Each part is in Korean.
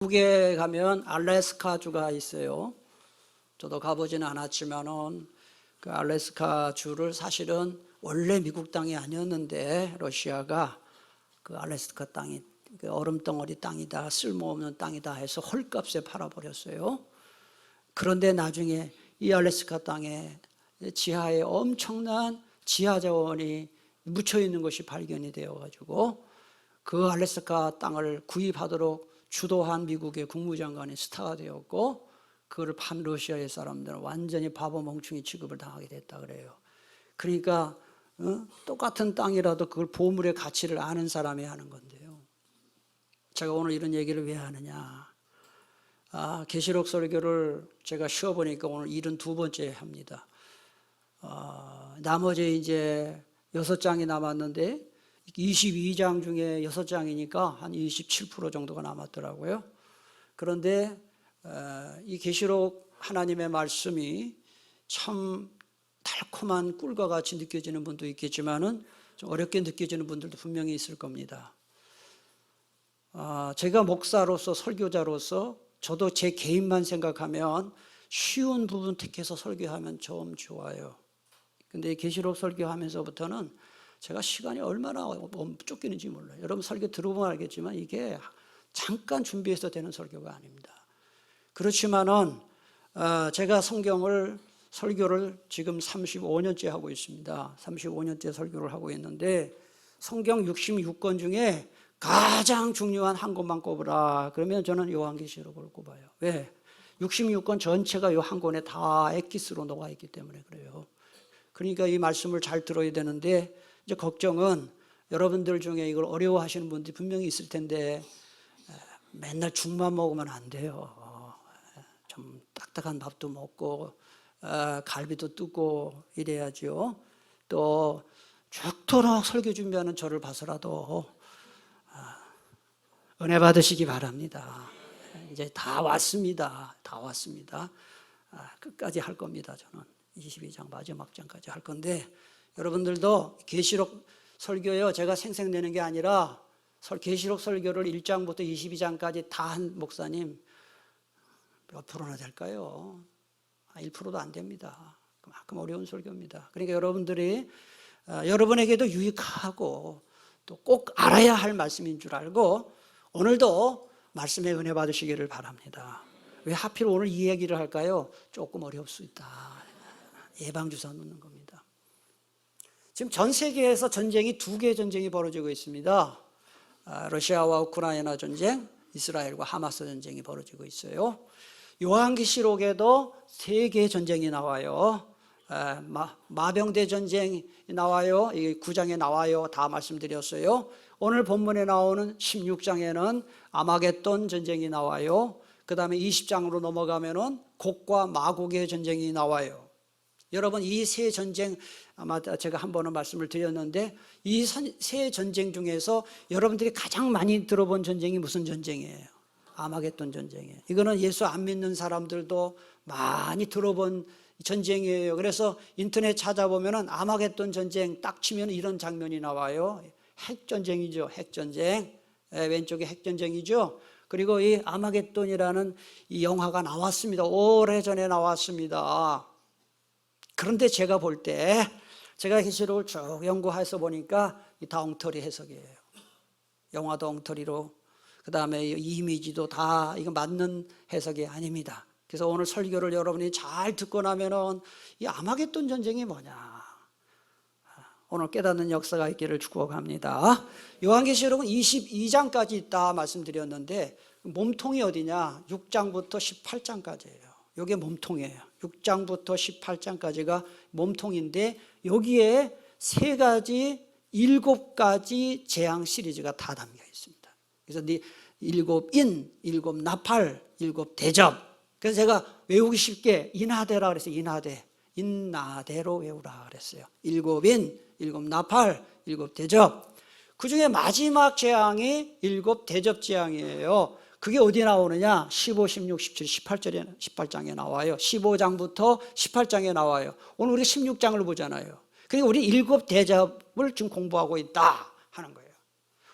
미국에 가면 알래스카주가 있어요. 저도 가보지는 않았지만은 그 알래스카 주를 사실은 원래 미국 땅이 아니었는데 러시아가 그 알래스카 땅이 그 얼음덩어리 땅이다, 쓸모없는 땅이다 해서 헐값에 팔아버렸어요. 그런데 나중에 이 알래스카 땅에 지하에 엄청난 지하 자원이 묻혀 있는 것이 발견이 되어가지고 그 알래스카 땅을 구입하도록 주도한 미국의 국무장관이 스타가 되었고, 그걸 판 러시아의 사람들은 완전히 바보 멍충이 취급을 당하게 됐다 그래요. 그러니까 똑같은 땅이라도 그걸 보물의 가치를 아는 사람이 하는 건데요. 제가 오늘 이런 얘기를 왜 하느냐, 계시록 설교를 제가 쉬어보니까 오늘 72번째 합니다. 나머지 이제 6장이 남았는데 22장 중에 6장이니까 한 27% 정도가 남았더라고요. 그런데 이 계시록 하나님의 말씀이 참 달콤한 꿀과 같이 느껴지는 분도 있겠지만은 좀 어렵게 느껴지는 분들도 분명히 있을 겁니다. 제가 목사로서 설교자로서 저도 제 개인만 생각하면 쉬운 부분 택해서 설교하면 좀 좋아요. 근데 계시록 설교하면서부터는 제가 시간이 얼마나 쫓기는지 몰라요. 여러분 설교 들어보면 알겠지만 이게 잠깐 준비해서 되는 설교가 아닙니다. 그렇지만은 제가 설교를 지금 35년째 하고 있습니다. 35년째 설교를 하고 있는데 성경 66권 중에 가장 중요한 한 권만 꼽으라 그러면 저는 요한계시록을 꼽아요. 왜? 66권 전체가 요 한 권에 다 엑기스로 녹아있기 때문에 그래요. 그러니까 이 말씀을 잘 들어야 되는데 이제 걱정은 여러분들 중에 이걸 어려워하시는 분들이 분명히 있을 텐데 맨날 죽만 먹으면 안 돼요. 좀 딱딱한 밥도 먹고 갈비도 뜨고 이래야죠. 또 죽도록 설교 준비하는 저를 봐서라도 은혜 받으시기 바랍니다. 이제 다 왔습니다. 끝까지 할 겁니다. 저는 22장 마지막 장까지 할 건데 여러분들도 계시록 설교요, 제가 생색내는 게 아니라 계시록 설교를 1장부터 22장까지 다 한 목사님 몇 프로나 될까요? 1%도 안 됩니다. 그만큼 어려운 설교입니다. 그러니까 여러분들이 여러분에게도 유익하고 또 꼭 알아야 할 말씀인 줄 알고 오늘도 말씀에 은혜 받으시기를 바랍니다. 왜 하필 오늘 이 얘기를 할까요? 조금 어렵습니다. 예방주사 놓는 겁니다. 지금 전 세계에서 전쟁이 2개의 전쟁이 벌어지고 있습니다. 러시아와 우크라이나 전쟁, 이스라엘과 하마스 전쟁이 벌어지고 있어요. 요한계시록에도 3개의 전쟁이 나와요. 마병대 전쟁이 나와요. 9장에 나와요. 다 말씀드렸어요. 오늘 본문에 나오는 16장에는 아마겟돈 전쟁이 나와요. 그 다음에 20장으로 넘어가면은 곡과 마곡의 전쟁이 나와요. 여러분 이 세 전쟁 아마 제가 한 번은 말씀을 드렸는데 이 세 전쟁 중에서 여러분들이 가장 많이 들어본 전쟁이 무슨 전쟁이에요? 아마겟돈 전쟁이에요. 이거는 예수 안 믿는 사람들도 많이 들어본 전쟁이에요. 그래서 인터넷 찾아보면은 아마겟돈 전쟁 딱 치면 이런 장면이 나와요. 핵전쟁이죠. 핵전쟁. 왼쪽에 핵전쟁이죠. 그리고 이 아마겟돈이라는 이 영화가 나왔습니다. 오래전에 나왔습니다. 그런데 제가 볼 때 제가 계시록을 쭉 연구해서 보니까 다 엉터리 해석이에요. 영화도 엉터리로 그 다음에 이미지도 다 이거 맞는 해석이 아닙니다. 그래서 오늘 설교를 여러분이 잘 듣고 나면은 이 아마겟돈 전쟁이 뭐냐 오늘 깨닫는 역사가 있기를 축복합니다. 요한계시록은 22장까지 있다 말씀드렸는데 몸통이 어디냐? 6장부터 18장까지예요. 이게 몸통이에요. 6장부터 18장까지가 몸통인데 여기에 7가지 재앙 시리즈가 다 담겨 있습니다. 그래서 7인, 7나팔, 7대접. 그래서 제가 외우기 쉽게 인하대라 그랬어요. 인나대로 외우라 그랬어요. 7인, 7나팔, 7대접. 그 중에 마지막 재앙이 7대접 재앙이에요. 그게 어디 나오느냐? 15, 16, 17, 18장에 나와요. 15장부터 18장에 나와요. 오늘 우리 16장을 보잖아요. 그러니까 우리 7대접을 지금 공부하고 있다 하는 거예요.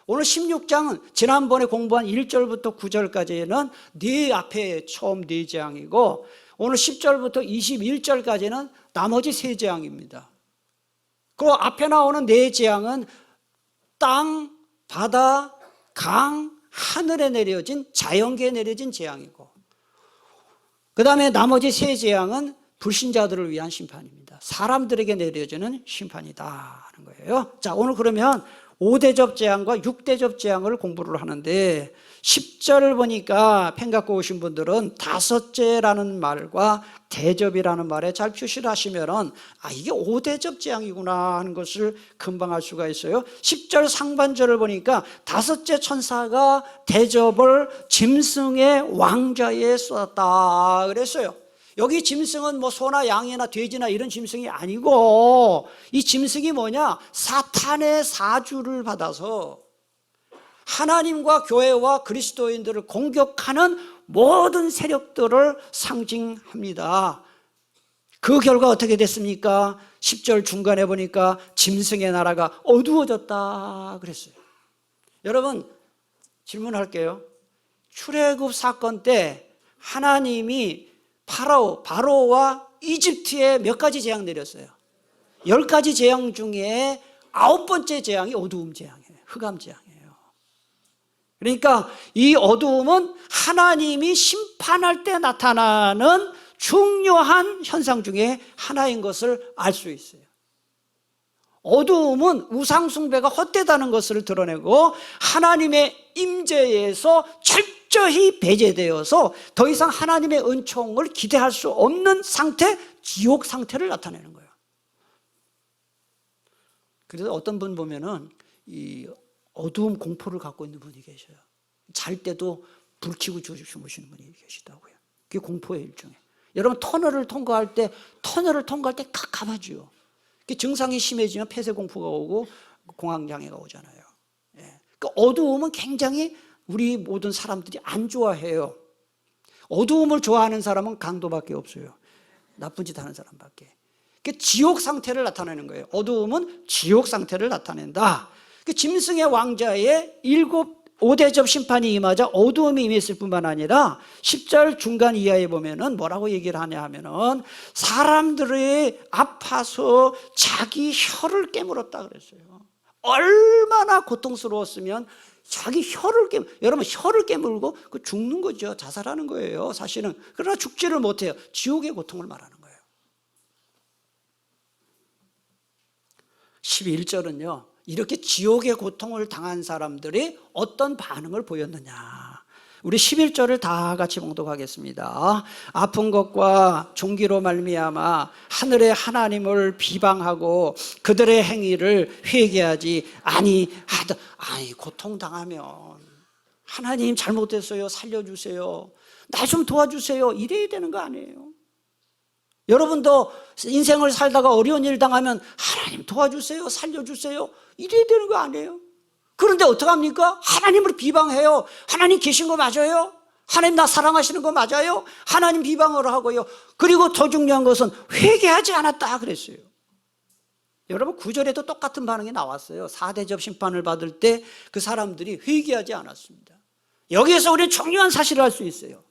오늘 16장은 지난번에 공부한 1절부터 9절까지는 네 앞에 처음 네 재앙이고, 오늘 10절부터 21절까지는 나머지 세 재앙입니다. 그 앞에 나오는 네 재앙은 땅, 바다, 강, 하늘에 내려진, 자연계에 내려진 재앙이고, 그 다음에 나머지 세 재앙은 불신자들을 위한 심판입니다. 사람들에게 내려지는 심판이다 하는 거예요. 자, 오늘 그러면 5대접 재앙과 6대접 재앙을 공부를 하는데, 10절을 보니까 펜 갖고 오신 분들은 다섯째라는 말과 대접이라는 말에 잘 표시를 하시면은 이게 5대접 재앙이구나 하는 것을 금방 알 수가 있어요. 10절 상반절을 보니까 다섯째 천사가 대접을 짐승의 왕좌에 쏟았다 그랬어요. 여기 짐승은 뭐 소나 양이나 돼지나 이런 짐승이 아니고, 이 짐승이 뭐냐? 사탄의 사주를 받아서 하나님과 교회와 그리스도인들을 공격하는 모든 세력들을 상징합니다. 그 결과 어떻게 됐습니까? 10절 중간에 보니까 짐승의 나라가 어두워졌다 그랬어요. 여러분, 질문할게요. 출애굽 사건 때 하나님이 바로와 이집트에 몇 가지 재앙 내렸어요? 10가지 재앙 중에 9번째 재앙이 어두움 재앙이에요. 흑암 재앙이에요. 그러니까 이 어두움은 하나님이 심판할 때 나타나는 중요한 현상 중에 하나인 것을 알 수 있어요. 어두움은 우상숭배가 헛되다는 것을 드러내고, 하나님의 임재에서 철저히 배제되어서 더 이상 하나님의 은총을 기대할 수 없는 상태, 지옥 상태를 나타내는 거예요. 그래서 어떤 분 보면은 이 어두움 공포를 갖고 있는 분이 계셔요. 잘 때도 불 켜고 주무시는 분이 계시다고요. 그게 공포의 일종이에요. 여러분, 터널을 통과할 때 깝깝하지요. 증상이 심해지면 폐쇄공포가 오고 공황장애가 오잖아요. 그 어두움은 굉장히 우리 모든 사람들이 안 좋아해요. 어두움을 좋아하는 사람은 강도밖에 없어요. 나쁜 짓 하는 사람밖에. 그 지옥 상태를 나타내는 거예요. 어두움은 지옥 상태를 나타낸다. 그 짐승의 왕자의 5대접 심판이 임하자 어두움이 임했을 뿐만 아니라 10절 중간 이하에 보면은 뭐라고 얘기를 하냐 하면은 사람들이 아파서 자기 혀를 깨물었다 그랬어요. 얼마나 고통스러웠으면 자기 혀를 여러분, 혀를 깨물고 그 죽는 거죠. 자살하는 거예요, 사실은. 그러나 죽지를 못해요. 지옥의 고통을 말하는 거예요. 11절은요, 이렇게 지옥의 고통을 당한 사람들이 어떤 반응을 보였느냐. 우리 11절을 다 같이 봉독하겠습니다. 아픈 것과 종기로 말미암아 하늘의 하나님을 비방하고 그들의 행위를 회개하지 아니하다. 고통당하면 하나님 잘못했어요, 살려주세요, 나 좀 도와주세요, 이래야 되는 거 아니에요? 여러분도 인생을 살다가 어려운 일 당하면 하나님 도와주세요, 살려주세요, 이래야 되는 거 아니에요? 그런데 어떡합니까? 하나님을 비방해요. 하나님 계신 거 맞아요? 하나님 나 사랑하시는 거 맞아요? 하나님 비방을 하고요. 그리고 더 중요한 것은 회개하지 않았다 그랬어요. 여러분, 9절에도 똑같은 반응이 나왔어요. 4대접 심판을 받을 때 그 사람들이 회개하지 않았습니다. 여기에서 우리는 중요한 사실을 알 수 있어요.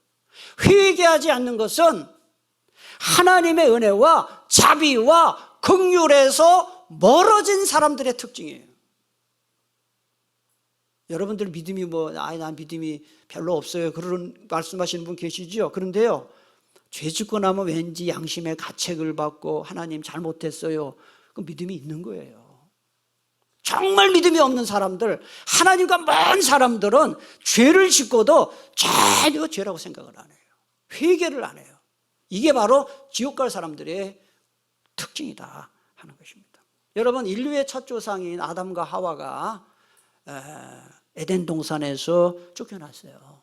회개하지 않는 것은 하나님의 은혜와 자비와 긍휼에서 멀어진 사람들의 특징이에요. 여러분들 믿음이 난 믿음이 별로 없어요, 그런 말씀하시는 분 계시죠? 그런데요, 죄 짓고 나면 왠지 양심의 가책을 받고 하나님 잘못했어요, 그 믿음이 있는 거예요. 정말 믿음이 없는 사람들, 하나님과 먼 사람들은 죄를 짓고도 전혀 죄라고 생각을 안 해요. 회개를 안 해요. 이게 바로 지옥 갈 사람들의 특징이다 하는 것입니다. 여러분, 인류의 첫 조상인 아담과 하와가 에덴 동산에서 쫓겨났어요.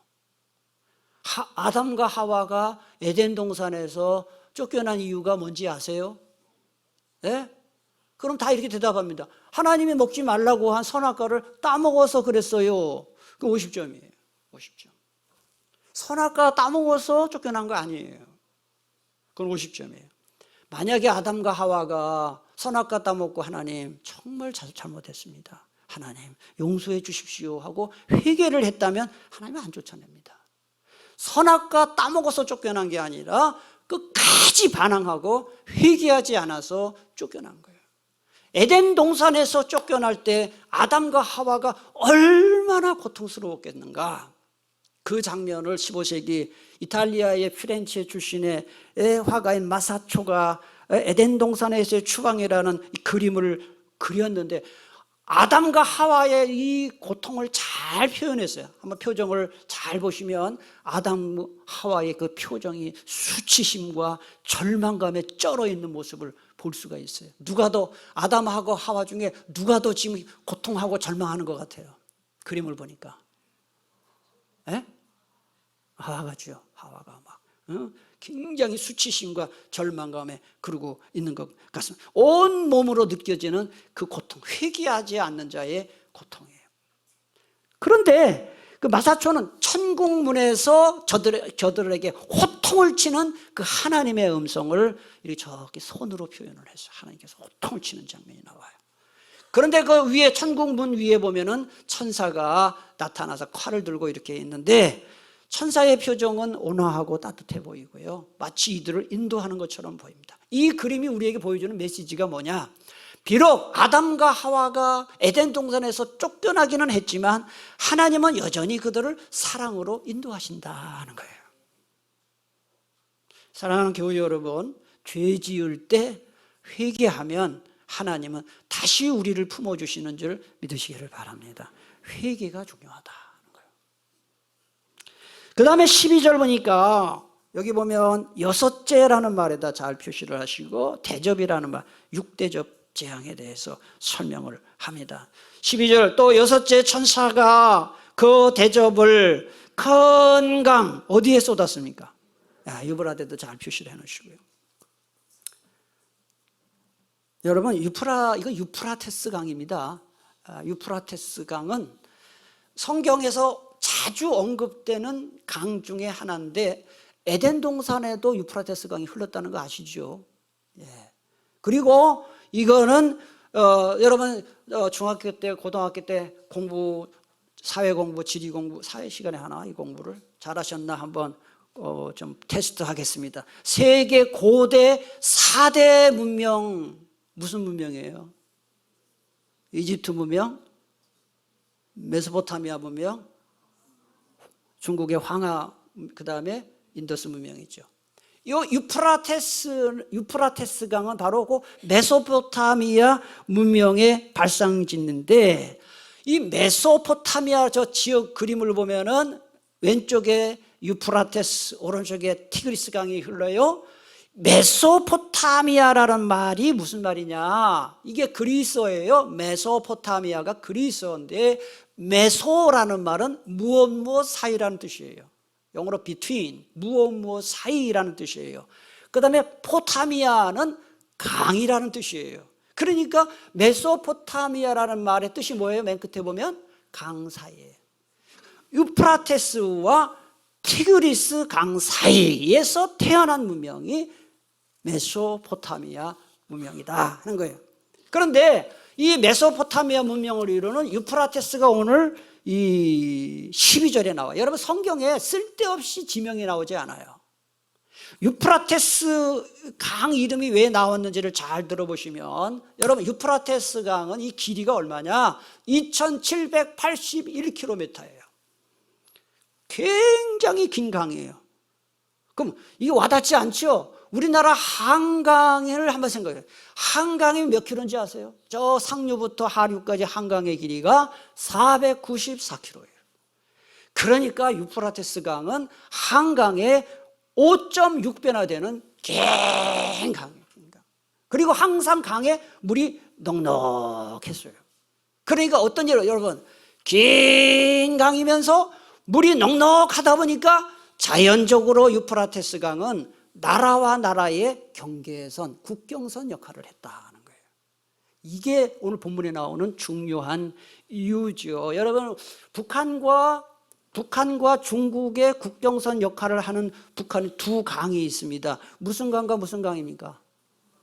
아담과 하와가 에덴 동산에서 쫓겨난 이유가 뭔지 아세요? 네? 그럼 다 이렇게 대답합니다. 하나님이 먹지 말라고 한 선악과를 따먹어서 그랬어요. 그 50점이에요. 50점. 선악과 따먹어서 쫓겨난 거 아니에요. 그건 50점이에요. 만약에 아담과 하와가 선악과 따먹고 하나님 정말 잘못했습니다, 하나님 용서해 주십시오 하고 회개를 했다면 하나님은 안 쫓아냅니다. 선악과 따먹어서 쫓겨난 게 아니라 끝까지 반항하고 회개하지 않아서 쫓겨난 거예요. 에덴 동산에서 쫓겨날 때 아담과 하와가 얼마나 고통스러웠겠는가. 그 장면을 15세기 이탈리아의 피렌체 출신의 화가인 마사초가 에덴 동산에서의 추방이라는 그림을 그렸는데 아담과 하와의 이 고통을 잘 표현했어요. 한번 표정을 잘 보시면 아담 하와의 그 표정이 수치심과 절망감에 쩔어 있는 모습을 볼 수가 있어요. 누가 더 아담하고 하와 중에 누가 더 지금 고통하고 절망하는 것 같아요? 그림을 보니까. 에? 하와가죠. 하와가 막 굉장히 수치심과 절망감에 그러고 있는 것 같습니다. 온 몸으로 느껴지는 그 고통, 회개하지 않는 자의 고통이에요. 그런데 그 마사초는 천국문에서 저들에게 호통을 치는 그 하나님의 음성을 이렇게 저렇게 손으로 표현을 했어요. 하나님께서 호통을 치는 장면이 나와요. 그런데 그 위에 천국문 위에 보면은 천사가 나타나서 칼을 들고 이렇게 있는데 천사의 표정은 온화하고 따뜻해 보이고요. 마치 이들을 인도하는 것처럼 보입니다. 이 그림이 우리에게 보여주는 메시지가 뭐냐? 비록 아담과 하와가 에덴 동산에서 쫓겨나기는 했지만 하나님은 여전히 그들을 사랑으로 인도하신다는 거예요. 사랑하는 교회 여러분, 죄 지을 때 회개하면 하나님은 다시 우리를 품어주시는 줄 믿으시기를 바랍니다. 회개가 중요하다. 그 다음에 12절 보니까 여기 보면 여섯째라는 말에다 잘 표시를 하시고 대접이라는 말, 6대접 재앙에 대해서 설명을 합니다. 12절 또 여섯째 천사가 그 대접을 큰 강 어디에 쏟았습니까? 유브라데도 잘 표시를 해놓으시고요. 여러분 이거 유프라테스 강입니다. 유프라테스 강은 성경에서 자주 언급되는 강 중에 하나인데 에덴 동산에도 유프라테스 강이 흘렀다는 거 아시죠? 예. 그리고 이거는 여러분 중학교 때 고등학교 때 공부 사회 공부 지리 공부 사회 시간에 하나 이 공부를 잘하셨나 한번 좀 테스트 하겠습니다. 세계 고대 4대 문명 무슨 문명이에요? 이집트 문명, 메소포타미아 문명, 중국의 황하, 그 다음에 인더스 문명이죠. 이 유프라테스 강은 바로 그 메소포타미아 문명의 발상지인데 이 메소포타미아 저 지역 그림을 보면은 왼쪽에 유프라테스, 오른쪽에 티그리스 강이 흘러요. 메소포타미아라는 말이 무슨 말이냐? 이게 그리스어예요. 메소포타미아가 그리스어인데 메소라는 말은 무엇 사이라는 뜻이에요. 영어로 between, 무엇 사이라는 뜻이에요. 그 다음에 포타미아는 강이라는 뜻이에요. 그러니까 메소포타미아라는 말의 뜻이 뭐예요? 맨 끝에 보면 강 사이에 유프라테스와 티그리스 강 사이에서 태어난 문명이 메소포타미아 문명이다 하는 거예요. 그런데 이 메소포타미아 문명을 이루는 유프라테스가 오늘 이 12절에 나와요. 여러분 성경에 쓸데없이 지명이 나오지 않아요. 유프라테스 강 이름이 왜 나왔는지를 잘 들어보시면 여러분 유프라테스 강은 이 길이가 얼마냐? 2781km예요. 굉장히 긴 강이에요. 그럼 이게 와닿지 않죠? 우리나라 한강을 한번 생각해요. 한강이 몇 킬로인지 아세요? 저 상류부터 하류까지 한강의 길이가 494km예요. 그러니까 유프라테스 강은 한강의 5.6배나 되는 긴 강이에요. 그리고 항상 강에 물이 넉넉했어요. 그러니까 어떤 일을 여러분 긴 강이면서 물이 넉넉하다 보니까 자연적으로 유프라테스 강은 나라와 나라의 경계선, 국경선 역할을 했다는 거예요. 이게 오늘 본문에 나오는 중요한 이유죠. 여러분 북한과 중국의 국경선 역할을 하는 북한에 두 강이 있습니다. 무슨 강과 무슨 강입니까?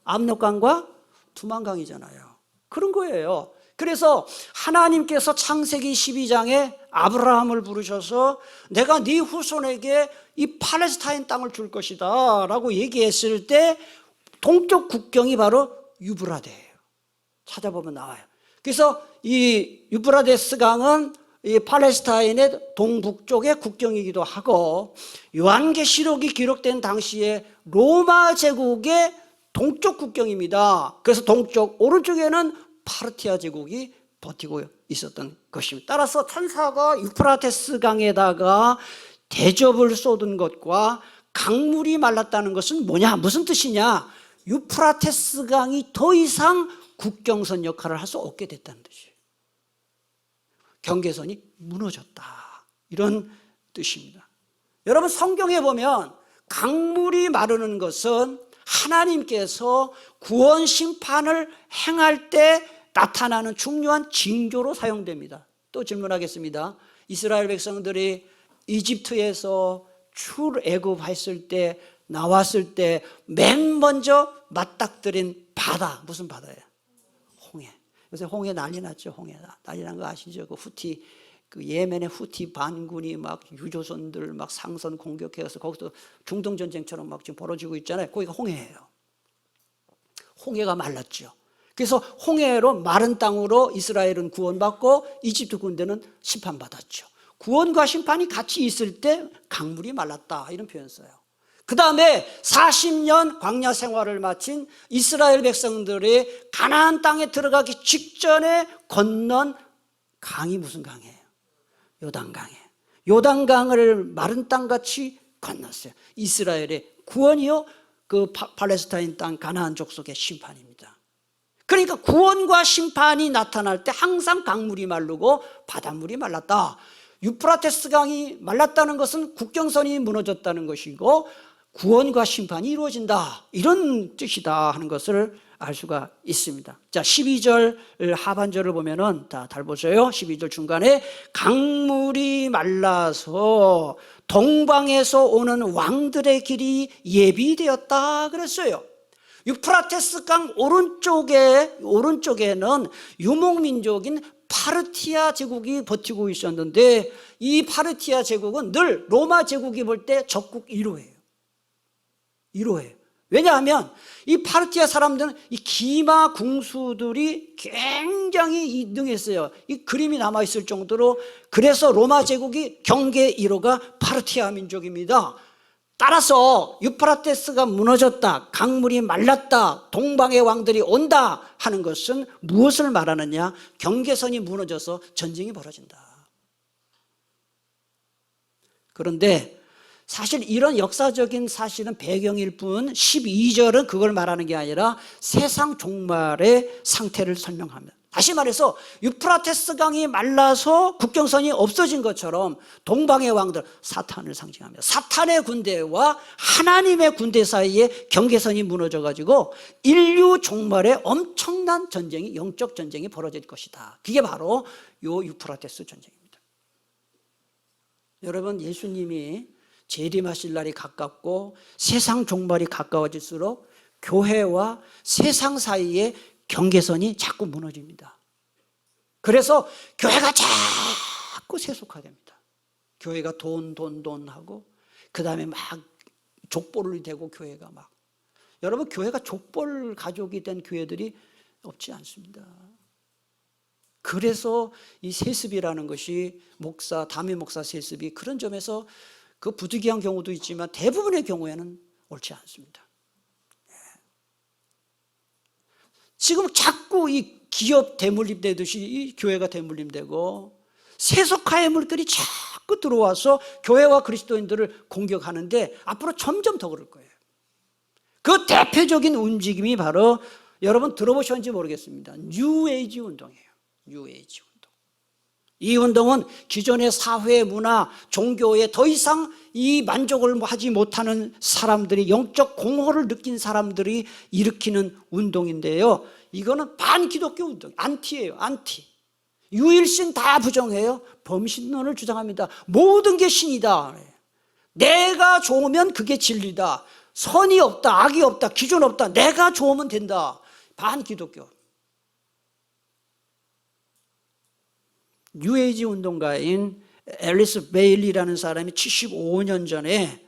압록강과 두만강이잖아요. 그런 거예요. 그래서 하나님께서 창세기 12장에 아브라함을 부르셔서 내가 네 후손에게 이 팔레스타인 땅을 줄 것이다 라고 얘기했을 때 동쪽 국경이 바로 유브라데예요. 찾아보면 나와요. 그래서 이 유브라데스 강은 이 팔레스타인의 동북쪽의 국경이기도 하고, 요한계시록이 기록된 당시에 로마 제국의 동쪽 국경입니다. 그래서 동쪽 오른쪽에는 파르티아 제국이 버티고 있었던 것입니다. 따라서 천사가 유프라테스 강에다가 대접을 쏟은 것과 강물이 말랐다는 것은 뭐냐, 무슨 뜻이냐, 유프라테스 강이 더 이상 국경선 역할을 할 수 없게 됐다는 뜻이에요. 경계선이 무너졌다, 이런 뜻입니다. 여러분, 성경에 보면 강물이 마르는 것은 하나님께서 구원 심판을 행할 때 나타나는 중요한 징조로 사용됩니다. 또 질문하겠습니다. 이스라엘 백성들이 이집트에서 출애굽했을 때, 나왔을 때 맨 먼저 맞닥뜨린 바다, 무슨 바다예요? 홍해. 요새 홍해 난리 났죠. 홍해 난리 난 거 아시죠? 그 후티, 그 예멘의 후티 반군이 막 유조선들 막 상선 공격해서 거기서 중동 전쟁처럼 막 지금 벌어지고 있잖아요. 거기가 홍해예요. 홍해가 말랐죠. 그래서 홍해로 마른 땅으로 이스라엘은 구원받고 이집트 군대는 심판받았죠. 구원과 심판이 같이 있을 때 강물이 말랐다, 이런 표현 써요. 그 다음에 40년 광야 생활을 마친 이스라엘 백성들이 가나안 땅에 들어가기 직전에 건넌 강이 무슨 강이에요? 요단강이에요. 요단강을 마른 땅같이 건넜어요. 이스라엘의 구원이요, 그 팔레스타인 땅 가나안 족속의 심판입니다. 그러니까 구원과 심판이 나타날 때 항상 강물이 마르고 바닷물이 말랐다. 유프라테스 강이 말랐다는 것은 국경선이 무너졌다는 것이고 구원과 심판이 이루어진다, 이런 뜻이다 하는 것을 알 수가 있습니다. 자, 12절 하반절을 보면은 다 보세요. 12절 중간에 강물이 말라서 동방에서 오는 왕들의 길이 예비되었다 그랬어요. 유프라테스 강 오른쪽에는 유목민족인 파르티아 제국이 버티고 있었는데, 이 파르티아 제국은 늘 로마 제국이 볼 때 적국 1호예요. 1호예요. 왜냐하면 이 파르티아 사람들은 이 기마 궁수들이 굉장히 능했어요. 이 그림이 남아있을 정도로. 그래서 로마 제국이 경계 1호가 파르티아 민족입니다. 따라서 유프라테스가 무너졌다, 강물이 말랐다, 동방의 왕들이 온다 하는 것은 무엇을 말하느냐? 경계선이 무너져서 전쟁이 벌어진다. 그런데 사실 이런 역사적인 사실은 배경일 뿐 12절은 그걸 말하는 게 아니라 세상 종말의 상태를 설명합니다. 다시 말해서 유프라테스 강이 말라서 국경선이 없어진 것처럼 동방의 왕들, 사탄을 상징합니다. 사탄의 군대와 하나님의 군대 사이에 경계선이 무너져가지고 인류 종말에 엄청난 전쟁이, 영적 전쟁이 벌어질 것이다. 그게 바로 요 유프라테스 전쟁입니다. 여러분, 예수님이 재림하실 날이 가깝고 세상 종말이 가까워질수록 교회와 세상 사이에 경계선이 자꾸 무너집니다. 그래서 교회가 자꾸 세속화됩니다. 교회가 돈 하고, 그 다음에 막 족벌이 되고, 교회가 막, 여러분, 교회가 족벌 가족이 된 교회들이 없지 않습니다. 그래서 이 세습이라는 것이, 담임 목사 세습이 그런 점에서 그 부득이한 경우도 있지만 대부분의 경우에는 옳지 않습니다. 지금 자꾸 이 기업 대물림되듯이 이 교회가 대물림되고, 세속화의 물들이 자꾸 들어와서 교회와 그리스도인들을 공격하는데 앞으로 점점 더 그럴 거예요. 그 대표적인 움직임이 바로, 여러분 들어보셨는지 모르겠습니다, 뉴에이지 운동이에요. 뉴에이지 운동. 이 운동은 기존의 사회, 문화, 종교에 더 이상 이 만족을 하지 못하는 사람들이, 영적 공허를 느낀 사람들이 일으키는 운동인데요, 이거는 반기독교 운동, 안티예요. 안티. 유일신 다 부정해요. 범신론을 주장합니다. 모든 게 신이다. 내가 좋으면 그게 진리다. 선이 없다, 악이 없다, 기준 없다. 내가 좋으면 된다. 반기독교. 뉴에이지 운동가인 앨리스 베일리라는 사람이 75년 전에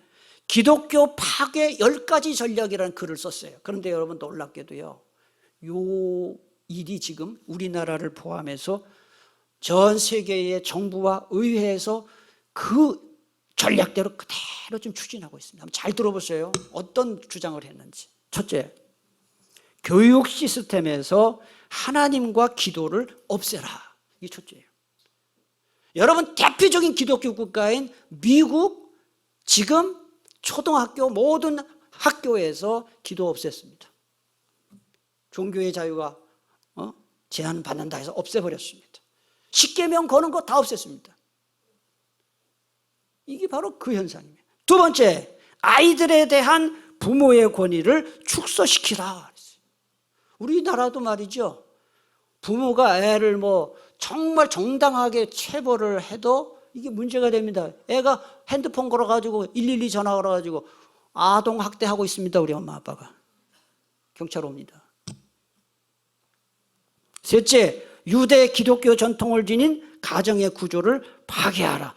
기독교 파괴 10가지 전략이라는 글을 썼어요. 그런데 여러분 놀랍게도요, 요 일이 지금 우리나라를 포함해서 전 세계의 정부와 의회에서 그 전략대로 그대로 좀 추진하고 있습니다. 한번 잘 들어보세요. 어떤 주장을 했는지. 첫째, 교육 시스템에서 하나님과 기도를 없애라. 이게 첫째예요. 여러분, 대표적인 기독교 국가인 미국, 지금 초등학교 모든 학교에서 기도 없앴습니다. 종교의 자유가 제한받는다 해서 없애버렸습니다. 십계명 거는 거 다 없앴습니다. 이게 바로 그 현상입니다. 두 번째, 아이들에 대한 부모의 권위를 축소시키라. 우리나라도 말이죠, 부모가 애를 정말 정당하게 체벌을 해도 이게 문제가 됩니다. 애가 핸드폰 걸어가지고 112 전화 걸어가지고 아동학대하고 있습니다. 우리 엄마 아빠가. 경찰 옵니다. 셋째, 유대 기독교 전통을 지닌 가정의 구조를 파괴하라.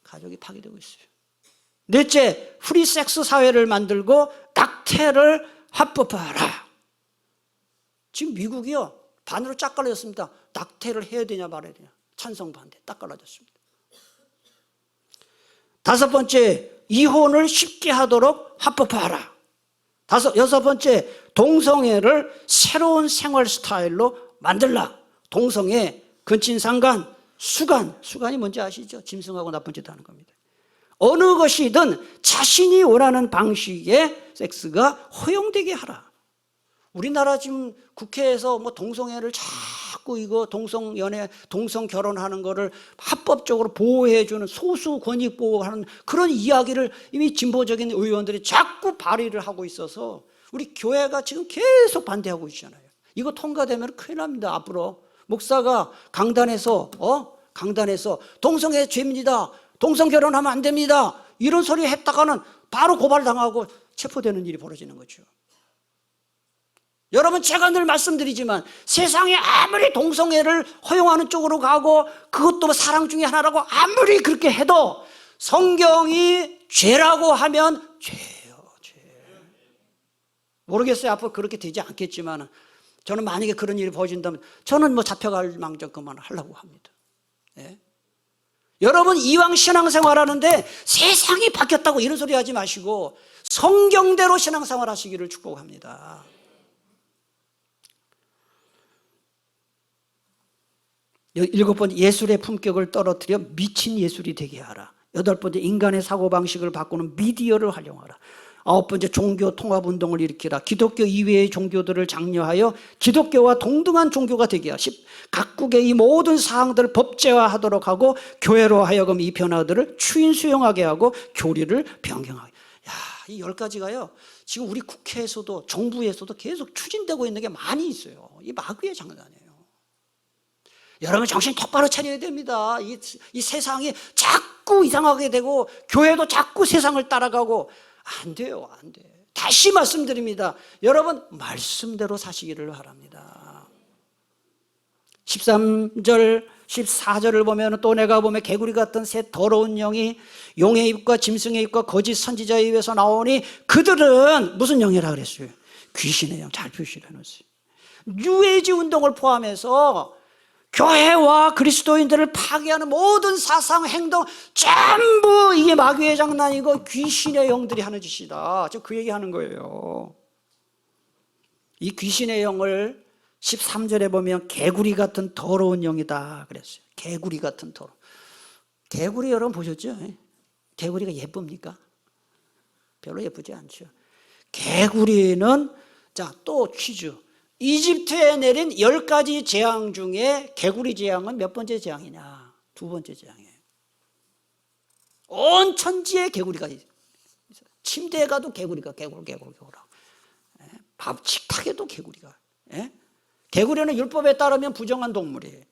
가족이 파괴되고 있어요. 넷째, 프리섹스 사회를 만들고 낙태를 합법화하라. 지금 미국이요, 반으로 쫙 갈라졌습니다. 낙태를 해야 되냐 말아야 되냐. 찬성 반대 딱 갈라졌습니다. 다섯 번째, 이혼을 쉽게 하도록 합법화하라. 여섯 번째, 동성애를 새로운 생활 스타일로 만들라. 동성애, 근친상간, 수간이 뭔지 아시죠? 짐승하고 나쁜 짓 하는 겁니다. 어느 것이든 자신이 원하는 방식의 섹스가 허용되게 하라. 우리나라 지금 국회에서 동성애를 자꾸 동성연애, 동성결혼하는 거를 합법적으로 보호해주는 소수 권익 보호하는 그런 이야기를 이미 진보적인 의원들이 자꾸 발의를 하고 있어서 우리 교회가 지금 계속 반대하고 있잖아요. 이거 통과되면 큰일 납니다. 앞으로 목사가 강단에서 동성애 죄입니다. 동성결혼하면 안 됩니다. 이런 소리 했다가는 바로 고발당하고 체포되는 일이 벌어지는 거죠. 여러분, 제가 늘 말씀드리지만 세상에 아무리 동성애를 허용하는 쪽으로 가고 그것도 사랑 중에 하나라고 아무리 그렇게 해도 성경이 죄라고 하면 죄예요. 죄. 모르겠어요. 앞으로 그렇게 되지 않겠지만 저는 만약에 그런 일이 벌어진다면 저는 잡혀갈 망정 그만하려고 합니다. 네? 여러분, 이왕 신앙생활 하는데 세상이 바뀌었다고 이런 소리 하지 마시고 성경대로 신앙생활 하시기를 축복합니다. 일곱 번째, 예술의 품격을 떨어뜨려 미친 예술이 되게 하라. 여덟 번째, 인간의 사고방식을 바꾸는 미디어를 활용하라. 아홉 번째, 종교 통합운동을 일으키라. 기독교 이외의 종교들을 장려하여 기독교와 동등한 종교가 되게 하라. 각국의 이 모든 사항들을 법제화하도록 하고 교회로 하여금 이 변화들을 추인 수용하게 하고 교리를 변경하게. 이 10가지가요 지금 우리 국회에서도 정부에서도 계속 추진되고 있는 게 많이 있어요. 이 마귀의 장난이에요. 여러분, 정신 똑바로 차려야 됩니다. 이 세상이 자꾸 이상하게 되고 교회도 자꾸 세상을 따라가고 안 돼요. 안 돼. 다시 말씀드립니다. 여러분, 말씀대로 사시기를 바랍니다. 13절 14절을 보면 또 내가 보면 개구리 같은 새 더러운 영이 용의 입과 짐승의 입과 거짓 선지자의 입에서 나오니 그들은 무슨 영이라 그랬어요? 귀신의 영. 잘 표시를 해놓으세요. 뉴에이지 운동을 포함해서 교회와 그리스도인들을 파괴하는 모든 사상, 행동 전부 이게 마귀의 장난이고 귀신의 영들이 하는 짓이다. 지금 그 얘기하는 거예요. 이 귀신의 영을 13절에 보면 개구리 같은 더러운 영이다 그랬어요. 개구리 같은 더러운. 개구리 여러분 보셨죠? 개구리가 예쁩니까? 별로 예쁘지 않죠. 개구리는, 자, 또 퀴즈. 이집트에 내린 10가지 재앙 중에 개구리 재앙은 몇 번째 재앙이냐? 2번째 재앙이에요. 온 천지에 개구리가 있어요. 침대에 가도 개구리가 개구리. 밥 식탁에도 개구리가. 개구리는 율법에 따르면 부정한 동물이에요.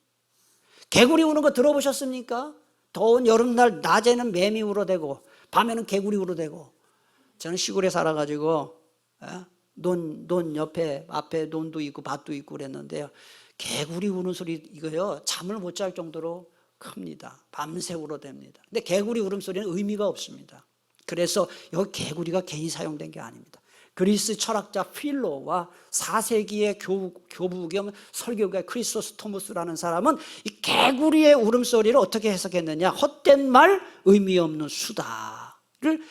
개구리 우는 거 들어보셨습니까? 더운 여름날 낮에는 매미 울어대고 밤에는 개구리 울어대고. 저는 시골에 살아가지고 논 옆에 앞에 논도 있고 밭도 있고 그랬는데요. 개구리 우는 소리 이거요, 잠을 못 잘 정도로 큽니다. 밤새 울어댑니다. 근데 개구리 울음소리는 의미가 없습니다. 그래서 여기 개구리가 괜히 사용된 게 아닙니다. 그리스 철학자 필로와 4세기의 교부 겸 설교가 크리소스토무스라는 사람은 이 개구리의 울음소리를 어떻게 해석했느냐, 헛된 말, 의미 없는 수다를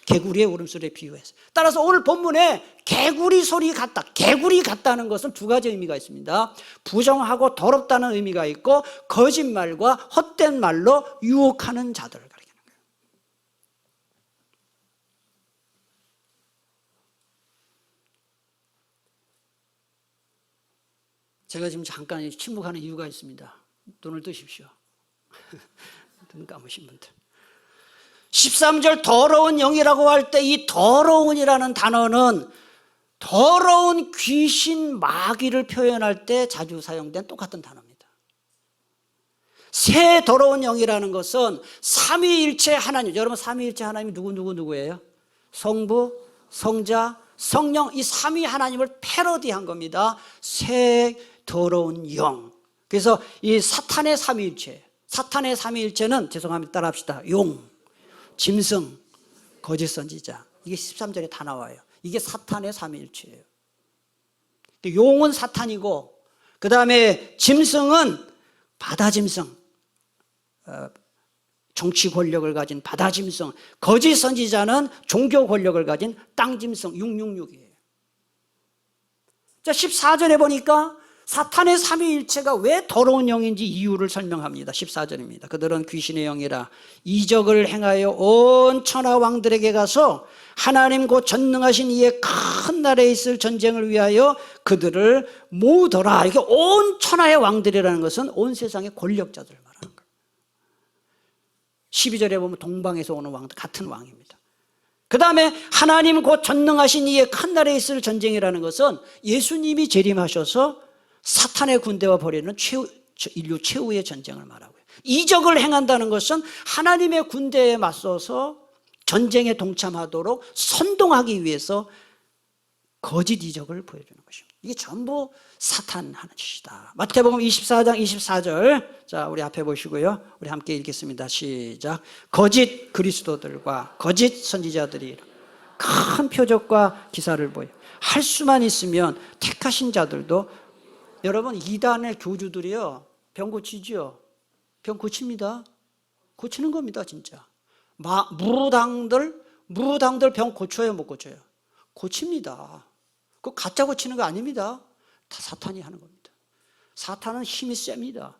개구리의 울음소리에 비유했어요. 따라서 오늘 본문에 개구리 소리 같다, 개구리 같다는 것은 두 가지 의미가 있습니다. 부정하고 더럽다는 의미가 있고, 거짓말과 헛된 말로 유혹하는 자들을 가리키는 거예요. 제가 지금 잠깐 침묵하는 이유가 있습니다. 눈을 뜨십시오. 눈 감으신 분들. 13절 더러운 영이라고 할 때 이 더러운이라는 단어는 더러운 귀신, 마귀를 표현할 때 자주 사용된 똑같은 단어입니다. 새 더러운 영이라는 것은 삼위일체 하나님, 여러분 삼위일체 하나님이 누구예요? 성부, 성자, 성령, 이 삼위 하나님을 패러디한 겁니다. 새 더러운 영. 그래서 이 사탄의 삼위일체는 죄송합니다, 따라합시다. 용, 짐승, 거짓 선지자. 이게 13절에 다 나와요. 이게 사탄의 삼위일체예요. 용은 사탄이고, 그 다음에 짐승은 바다짐승, 정치 권력을 가진 바다짐승, 거짓 선지자는 종교 권력을 가진 땅짐승, 666이에요. 자, 14절에 보니까 사탄의 삼위일체가 왜 더러운 영인지 이유를 설명합니다. 14절입니다. 그들은 귀신의 영이라 이적을 행하여 온 천하 왕들에게 가서 하나님 곧 전능하신 이의 큰 나라에 있을 전쟁을 위하여 그들을 모으더라. 이게 온 천하의 왕들이라는 것은 온 세상의 권력자들을 말하는 거예요. 12절에 보면 동방에서 오는 왕들, 같은 왕입니다. 그 다음에 하나님 곧 전능하신 이의 큰 나라에 있을 전쟁이라는 것은 예수님이 재림하셔서 사탄의 군대와 벌이는 인류 최후의 전쟁을 말하고요. 이적을 행한다는 것은 하나님의 군대에 맞서서 전쟁에 동참하도록 선동하기 위해서 거짓 이적을 보여주는 것입니다. 이게 전부 사탄 하는 짓이다. 마태복음 24장 24절, 자 우리 앞에 보시고요, 우리 함께 읽겠습니다. 시작. 거짓 그리스도들과 거짓 선지자들이 큰 표적과 기사를 보여 할 수만 있으면 택하신 자들도, 여러분 이단의 교주들이요, 병 고치죠. 병 고칩니다. 고치는 겁니다. 진짜 무당들 병 고쳐요, 못 고쳐요? 고칩니다. 그거 가짜 고치는 거 아닙니다. 다 사탄이 하는 겁니다. 사탄은 힘이 셉니다.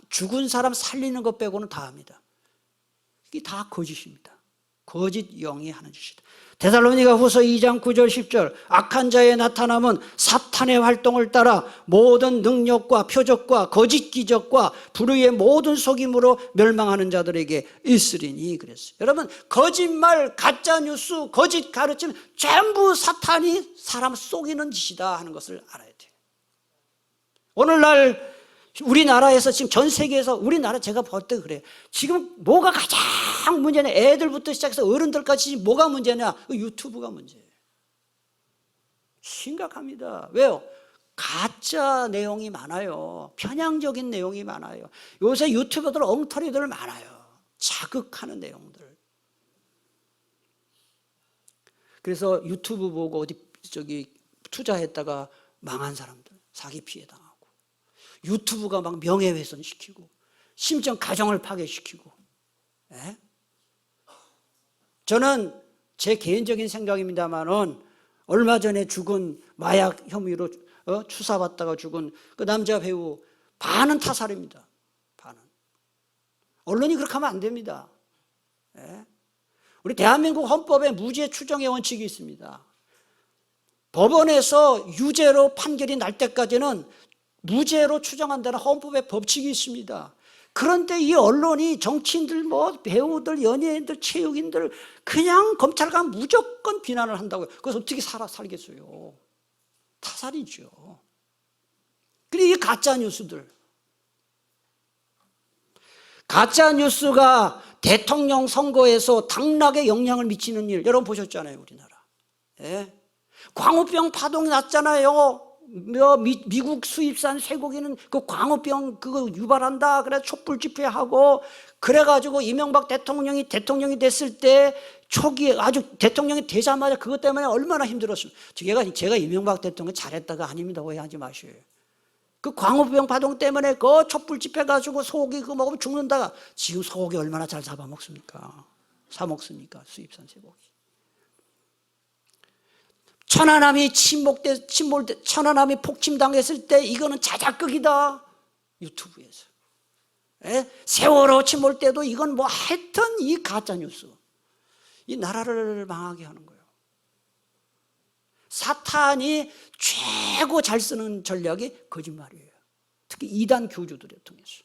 죽은 사람 살리는 것 빼고는 다 합니다. 이게 다 거짓입니다. 거짓 영이 하는 짓이다. 데살로니가 후서 2장 9절 10절, 악한 자의 나타남은 사탄의 활동을 따라 모든 능력과 표적과 거짓 기적과 불의의 모든 속임으로 멸망하는 자들에게 있으리니 그랬어요. 여러분 거짓말, 가짜뉴스, 거짓 가르침 전부 사탄이 사람 속이는 짓이다 하는 것을 알아야 돼요. 오늘날 우리나라에서 지금 전 세계에서, 우리나라 제가 볼 때 그래요. 지금 뭐가 가장 문제냐, 애들부터 시작해서 어른들까지 지금 뭐가 문제냐, 유튜브가 문제예요. 심각합니다. 왜요? 가짜 내용이 많아요. 편향적인 내용이 많아요. 요새 유튜버들 엉터리들 많아요. 자극하는 내용들. 그래서 유튜브 보고 어디 투자했다가 망한 사람들, 사기 피해 당하고, 유튜브가 막 명예훼손시키고 심지어 가정을 파괴시키고. 예? 저는 제 개인적인 생각입니다만은 얼마 전에 죽은 마약 혐의로 추사받다가 죽은 그 남자 배우 반은 타살입니다. 반은. 언론이 그렇게 하면 안 됩니다. 예? 우리 대한민국 헌법에 무죄 추정의 원칙이 있습니다. 법원에서 유죄로 판결이 날 때까지는 무죄로 추정한다는 헌법의 법칙이 있습니다. 그런데 이 언론이 정치인들, 배우들, 연예인들, 체육인들 그냥 검찰 가면 무조건 비난을 한다고요. 그래서 어떻게 살겠어요? 타살이죠. 그리고 이 가짜 뉴스들, 가짜 뉴스가 대통령 선거에서 당락에 영향을 미치는 일 여러분 보셨잖아요. 우리나라. 예? 광우병 파동이 났잖아요. 미국 수입산 쇠고기는 그 광우병 그거 유발한다. 그래서 촛불 집회하고 그래가지고 이명박 대통령이 됐을 때 초기에 아주 대통령이 되자마자 그것 때문에 얼마나 힘들었어요. 제가 이명박 대통령 잘했다가 아닙니다. 오해하지 마셔요. 그 광우병 파동 때문에 그 촛불 집회 가지고 소고기 그거 먹으면 죽는다가 지금 소고기 얼마나 잘 잡아먹습니까? 사 먹습니까? 수입산 쇠고기. 천안함이 천안함이 폭침당했을 때 이거는 자작극이다. 유튜브에서. 세월호 침몰 때도 이건 뭐 하여튼 이 가짜뉴스. 이 나라를 망하게 하는 거예요. 사탄이 최고 잘 쓰는 전략이 거짓말이에요. 특히 이단 교주들을 통해서.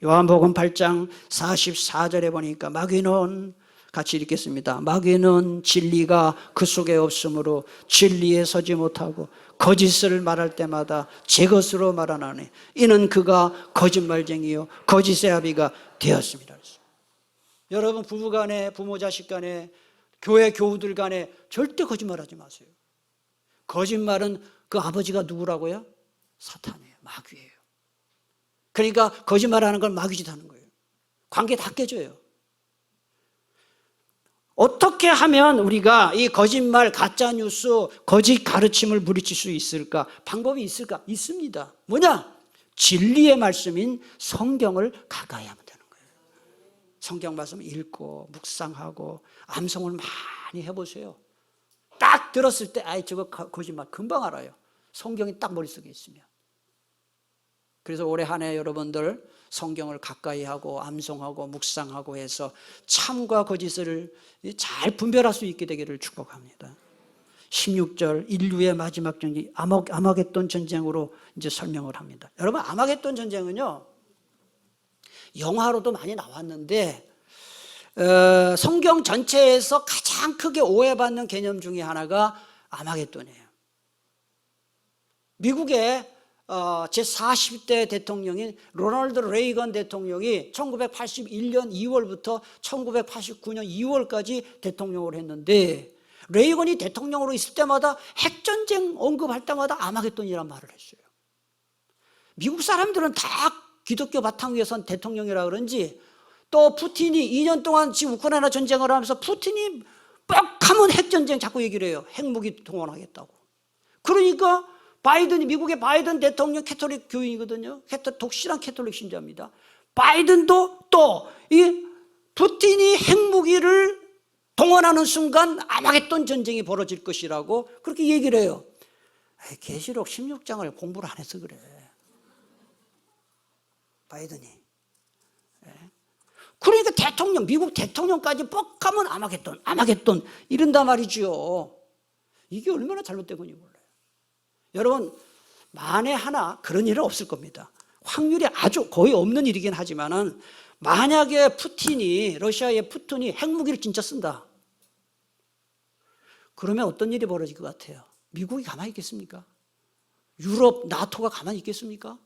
요한복음 8장 44절에 보니까 마귀는 같이 읽겠습니다. 마귀는 진리가 그 속에 없으므로 진리에 서지 못하고 거짓을 말할 때마다 제 것으로 말하나니 이는 그가 거짓말쟁이요 거짓의 아비가 되었습니다. 여러분 부부 간에 부모 자식 간에 교회 교우들 간에 절대 거짓말하지 마세요. 거짓말은 그 아버지가 누구라고요? 사탄이에요. 마귀예요. 그러니까 거짓말하는 건 마귀짓 하는 거예요. 관계 다 깨져요. 어떻게 하면 우리가 이 거짓말, 가짜뉴스, 거짓 가르침을 물리칠 수 있을까? 방법이 있을까? 있습니다. 뭐냐? 진리의 말씀인 성경을 가까이 하면 되는 거예요. 성경 말씀 읽고 묵상하고 암송을 많이 해보세요. 딱 들었을 때 아이 저거 거짓말 금방 알아요. 성경이 딱 머릿속에 있으면. 그래서 올해 한 해 여러분들 성경을 가까이 하고 암송하고 묵상하고 해서 참과 거짓을 잘 분별할 수 있게 되기를 축복합니다. 16절 인류의 마지막 전쟁 아마겟돈 전쟁으로 이제 설명을 합니다. 여러분 아마겟돈 전쟁은요 영화로도 많이 나왔는데 성경 전체에서 가장 크게 오해받는 개념 중에 하나가 아마겟돈이에요. 미국의 제40대 대통령인 로널드 레이건 대통령이 1981년 2월부터 1989년 2월까지 대통령을 했는데 레이건이 대통령으로 있을 때마다 핵전쟁 언급할 때마다 아마겟돈이란 말을 했어요. 미국 사람들은 다 기독교 바탕 위에 선 대통령이라 그런지 또 푸틴이 2년 동안 지금 우크라이나 전쟁을 하면서 푸틴이 뻑하면 핵전쟁 자꾸 얘기를 해요. 핵무기 동원하겠다고. 그러니까 미국의 바이든 대통령 캐톨릭 교인이거든요. 독실한 캐톨릭 신자입니다. 바이든도 또 이 푸틴이 핵무기를 동원하는 순간 아마겟돈 전쟁이 벌어질 것이라고 그렇게 얘기를 해요. 계시록 16장을 공부를 안 해서 그래. 바이든이. 그러니까 미국 대통령까지 뻑하면 아마겟돈 이런단 말이죠. 이게 얼마나 잘못된 건지 몰라요. 여러분 만에 하나 그런 일은 없을 겁니다. 확률이 아주 거의 없는 일이긴 하지만은 만약에 러시아의 푸틴이 핵무기를 진짜 쓴다. 그러면 어떤 일이 벌어질 것 같아요? 미국이 가만히 있겠습니까? 유럽, 나토가 가만히 있겠습니까?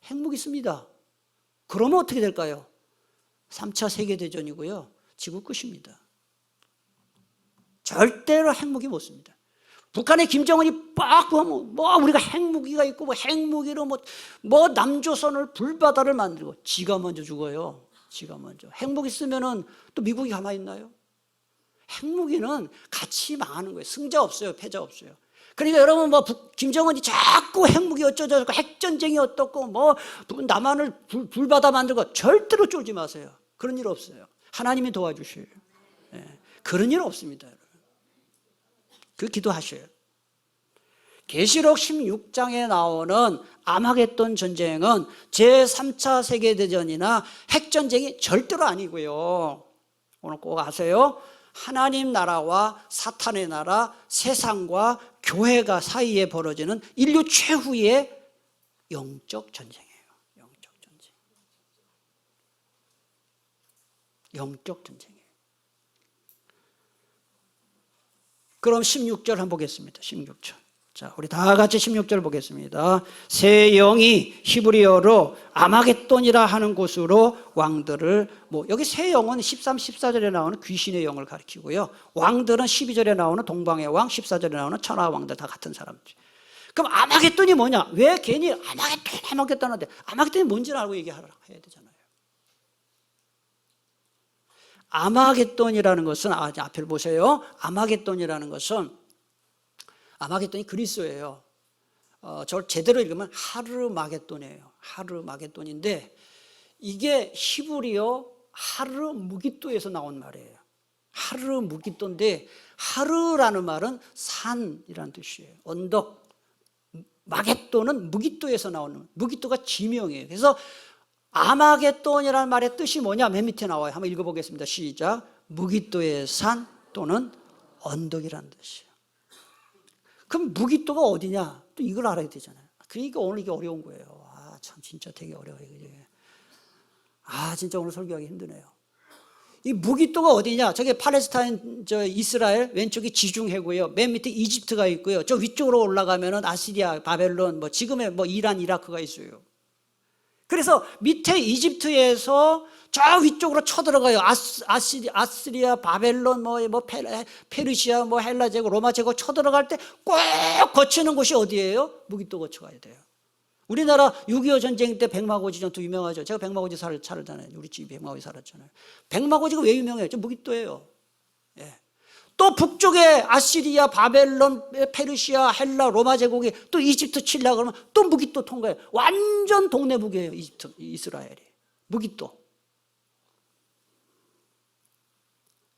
핵무기 씁니다. 그러면 어떻게 될까요? 3차 세계대전이고요. 지구 끝입니다. 절대로 핵무기 못 씁니다. 북한의 김정은이 빡 보면 우리가 핵무기가 있고 핵무기로 남조선을 불바다를 만들고 지가 먼저 죽어요. 지가 먼저. 핵무기 쓰면은 또 미국이 가만히 있나요? 핵무기는 같이 망하는 거예요. 승자 없어요. 패자 없어요. 그러니까 여러분 김정은이 자꾸 핵무기 어쩌고 핵전쟁이 어떻고 남한을 불바다 만들고 절대로 쫄지 마세요. 그런 일 없어요. 하나님이 도와주셔요. 네. 그런 일 없습니다. 여러분. 그 기도하셔요. 계시록 16장에 나오는 아마겟돈 전쟁은 제3차 세계대전이나 핵전쟁이 절대로 아니고요. 오늘 꼭 아세요. 하나님 나라와 사탄의 나라, 세상과 교회가 사이에 벌어지는 인류 최후의 영적 전쟁이에요. 영적 전쟁. 영적 전쟁이에요. 그럼 16절 한번 보겠습니다. 16절. 자, 우리 다 같이 16절 보겠습니다. 새 영이 히브리어로 아마겟돈이라 하는 곳으로 왕들을 여기 새 영은 13, 14절에 나오는 귀신의 영을 가리키고요. 왕들은 12절에 나오는 동방의 왕, 14절에 나오는 천하 왕들 다 같은 사람들. 그럼 아마겟돈이 뭐냐? 왜 괜히 아마겟돈 하는데 아마겟돈이 뭔지를 알고 해야 되잖아요. 아마겟돈이라는 것은 앞을 보세요. 아마겟돈이 그리스어예요. 저 제대로 읽으면 하르마겟돈이에요. 하르마겟돈인데 이게 히브리어 하르무깃도에서 나온 말이에요. 하르무깃도인데 하르라는 말은 산이라는 뜻이에요. 언덕. 마겟돈은 무깃도에서 나오는, 무깃도가 지명이에요. 그래서 아마겟돈이라는 말의 뜻이 뭐냐? 맨 밑에 나와요. 한번 읽어보겠습니다. 시작. 무깃도의 산 또는 언덕이라는 뜻이에요. 그럼 무깃도가 어디냐? 또 이걸 알아야 되잖아요. 그러니까 오늘 이게 어려운 거예요. 참 진짜 되게 어려워요. 진짜 오늘 설교하기 힘드네요. 이 무깃도가 어디냐? 저게 팔레스타인, 이스라엘 왼쪽이 지중해고요. 맨 밑에 이집트가 있고요. 저 위쪽으로 올라가면은 아시리아, 바벨론, 지금의 이란, 이라크가 있어요. 그래서 밑에 이집트에서 저 위쪽으로 쳐들어가요. 아시리아, 바벨론, 페르시아, 헬라 제국, 로마 제국 쳐들어갈 때 꼭 거치는 곳이 어디예요? 무깃도 거쳐가야 돼요. 우리나라 6.25 전쟁 때 백마고지 전투 유명하죠. 제가 백마고지 살았잖아요. 우리 집이 백마고지 살았잖아요. 백마고지가 왜 유명해요? 저 무깃도예요. 예. 또 북쪽에 아시리아, 바벨론, 페르시아, 헬라, 로마 제국이 또 이집트 치려고 그러면 또 무깃도 통과해요. 완전 동네 북이에요. 이스라엘이. 무깃도.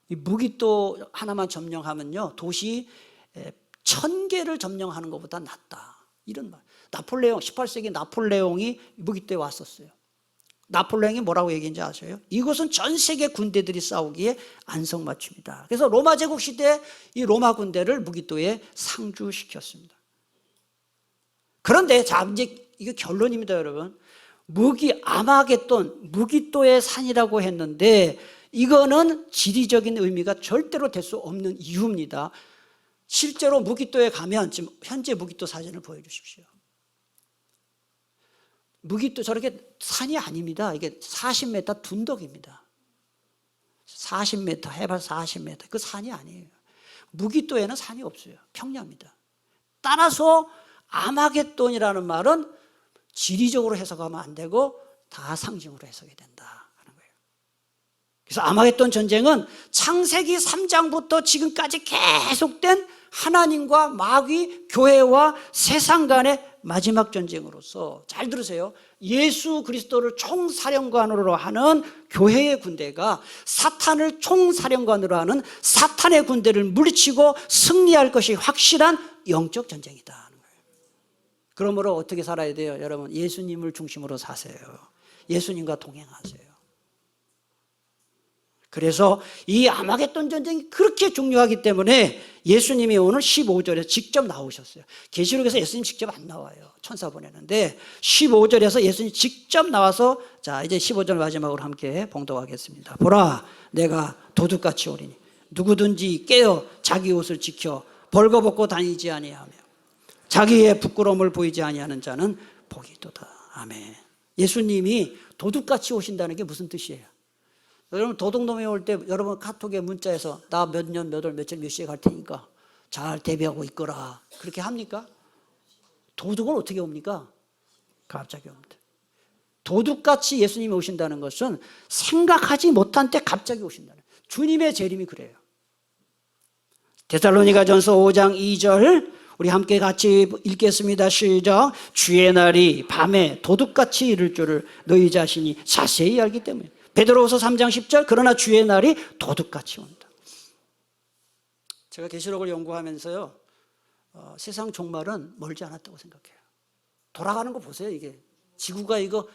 이 무깃도 하나만 점령하면요, 도시 1000개를 점령하는 것보다 낫다. 이런 말. 나폴레옹, 18세기 나폴레옹이 무깃도에 왔었어요. 나폴레옹이 뭐라고 얘기했는지 아세요? 이곳은 전 세계 군대들이 싸우기에 안성맞춤이다. 그래서 로마 제국 시대에 이 로마 군대를 무깃도에 상주시켰습니다. 그런데 이제 이게 결론입니다, 여러분. 아마겟돈, 무깃도의 산이라고 했는데 이거는 지리적인 의미가 절대로 될 수 없는 이유입니다. 실제로 무깃도에 가면 지금 현재 무깃도 사진을 보여주십시오. 무깃도 저렇게 산이 아닙니다. 이게 40m 둔덕입니다. 40m, 해발 40m. 그 산이 아니에요. 무깃도에는 산이 없어요. 평야입니다. 따라서 아마겟돈이라는 말은 지리적으로 해석하면 안 되고 다 상징으로 해석이 된다 하는 거예요. 그래서 아마겟돈 전쟁은 창세기 3장부터 지금까지 계속된 하나님과 마귀, 교회와 세상 간의 마지막 전쟁으로서, 잘 들으세요, 예수 그리스도를 총사령관으로 하는 교회의 군대가 사탄을 총사령관으로 하는 사탄의 군대를 물리치고 승리할 것이 확실한 영적 전쟁이다 하는 거예요. 그러므로 어떻게 살아야 돼요? 여러분, 예수님을 중심으로 사세요. 예수님과 동행하세요. 그래서 이 아마겟돈 전쟁이 그렇게 중요하기 때문에 예수님이 오늘 15절에 직접 나오셨어요. 계시록에서 예수님 직접 안 나와요. 천사 보내는데 15절에서 예수님 직접 나와서, 자, 이제 15절 마지막으로 함께 봉독하겠습니다. 보라, 내가 도둑같이 오리니 누구든지 깨어 자기 옷을 지켜 벌거벗고 다니지 아니하며 자기의 부끄러움을 보이지 아니하는 자는 복이 있도다. 아멘. 예수님이 도둑같이 오신다는 게 무슨 뜻이에요? 여러분, 도둑놈이 올 때 여러분 카톡에 문자에서 나 몇 년, 몇 월, 며칠, 몇 시에 갈 테니까 잘 대비하고 있거라, 그렇게 합니까? 도둑은 어떻게 옵니까? 갑자기 옵니다. 도둑같이 예수님이 오신다는 것은 생각하지 못한 때 갑자기 오신다는, 주님의 재림이 그래요. 데살로니가전서 5장 2절 우리 함께 같이 읽겠습니다. 시작. 주의 날이 밤에 도둑같이 이를 줄을 너희 자신이 자세히 알기 때문에. 베드로후서 3장 10절 그러나 주의 날이 도둑같이 온다. 제가 계시록을 연구하면서요, 세상 종말은 멀지 않았다고 생각해요. 돌아가는 거 보세요. 이게 지구가 이거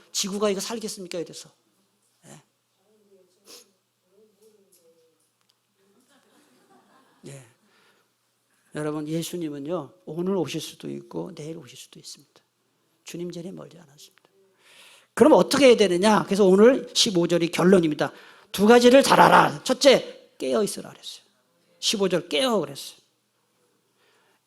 살겠습니까? 이래서. 예. 예. 여러분, 예수님은요 오늘 오실 수도 있고 내일 오실 수도 있습니다. 주님 재림 멀지 않았습니다. 그럼 어떻게 해야 되느냐? 그래서 오늘 15절이 결론입니다. 두 가지를 잘 알아. 첫째, 깨어 있으라 그랬어요. 15절 깨어 그랬어요.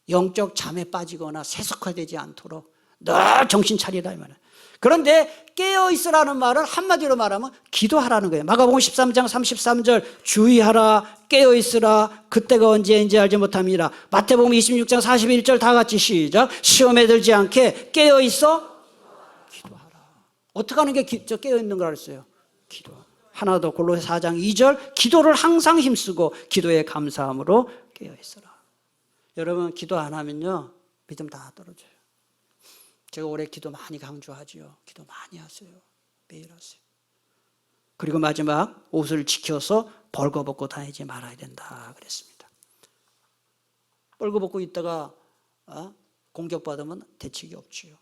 영적 잠에 빠지거나 세속화되지 않도록 늘 정신 차리라 이 말이에요. 그런데 깨어있으라는 말은 한마디로 말하면 기도하라는 거예요. 마가복음 13장 33절 주의하라 깨어있으라 그때가 언제인지 알지 못함이라. 마태복음 26장 41절 다 같이 시작. 시험에 들지 않게 깨어있어 기도하라. 어떻게 하는 게 깨어있는 거라 그랬어요? 기도. 하나 더 골로새 4장 2절 기도를 항상 힘쓰고 기도에 감사함으로 깨어있으라. 여러분 기도 안 하면요 믿음 다 떨어져요. 제가 올해 기도 많이 강조하지요. 기도 많이 하세요. 매일 하세요. 그리고 마지막 옷을 지켜서 벌거벗고 다니지 말아야 된다 그랬습니다. 벌거벗고 있다가 공격받으면 대책이 없지요.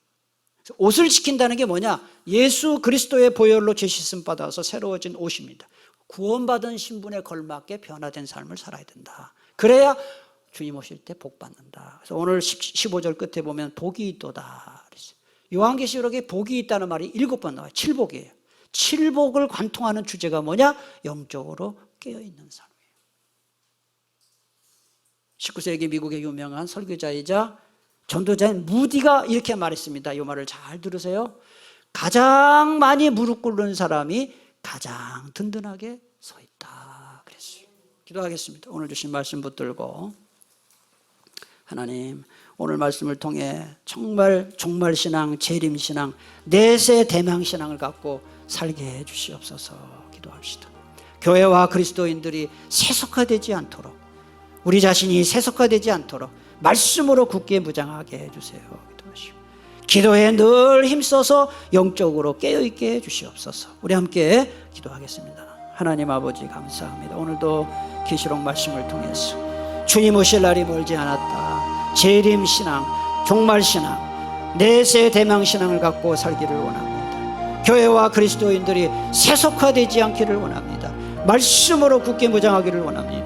옷을 지킨다는 게 뭐냐? 예수 그리스도의 보혈로 죄 씻음 받아서 새로워진 옷입니다. 구원받은 신분에 걸맞게 변화된 삶을 살아야 된다. 그래야 주님 오실 때 복 받는다. 그래서 오늘 15절 끝에 보면 복이 있도다. 요한계시록에 복이 있다는 말이 7번 나와요. 칠복이에요. 칠복을 관통하는 주제가 뭐냐? 영적으로 깨어있는 삶이에요. 19세기 미국의 유명한 설교자이자 전도자인 무디가 이렇게 말했습니다. 이 말을 잘 들으세요. 가장 많이 무릎 꿇는 사람이 가장 든든하게 서 있다 그랬어요. 기도하겠습니다. 오늘 주신 말씀 붙들고 하나님 오늘 말씀을 통해 정말 종말신앙, 재림신앙, 내세 대망신앙을 갖고 살게 해 주시옵소서. 기도합시다. 교회와 그리스도인들이 세속화되지 않도록 우리 자신이 세속화되지 않도록 말씀으로 굳게 무장하게 해주세요. 기도하시고 기도에 늘 힘써서 영적으로 깨어있게 해주시옵소서. 우리 함께 기도하겠습니다. 하나님 아버지 감사합니다. 오늘도 계시록 말씀을 통해서 주님 오실 날이 멀지 않았다. 재림신앙, 종말신앙, 내세 대망신앙을 갖고 살기를 원합니다. 교회와 그리스도인들이 세속화되지 않기를 원합니다. 말씀으로 굳게 무장하기를 원합니다.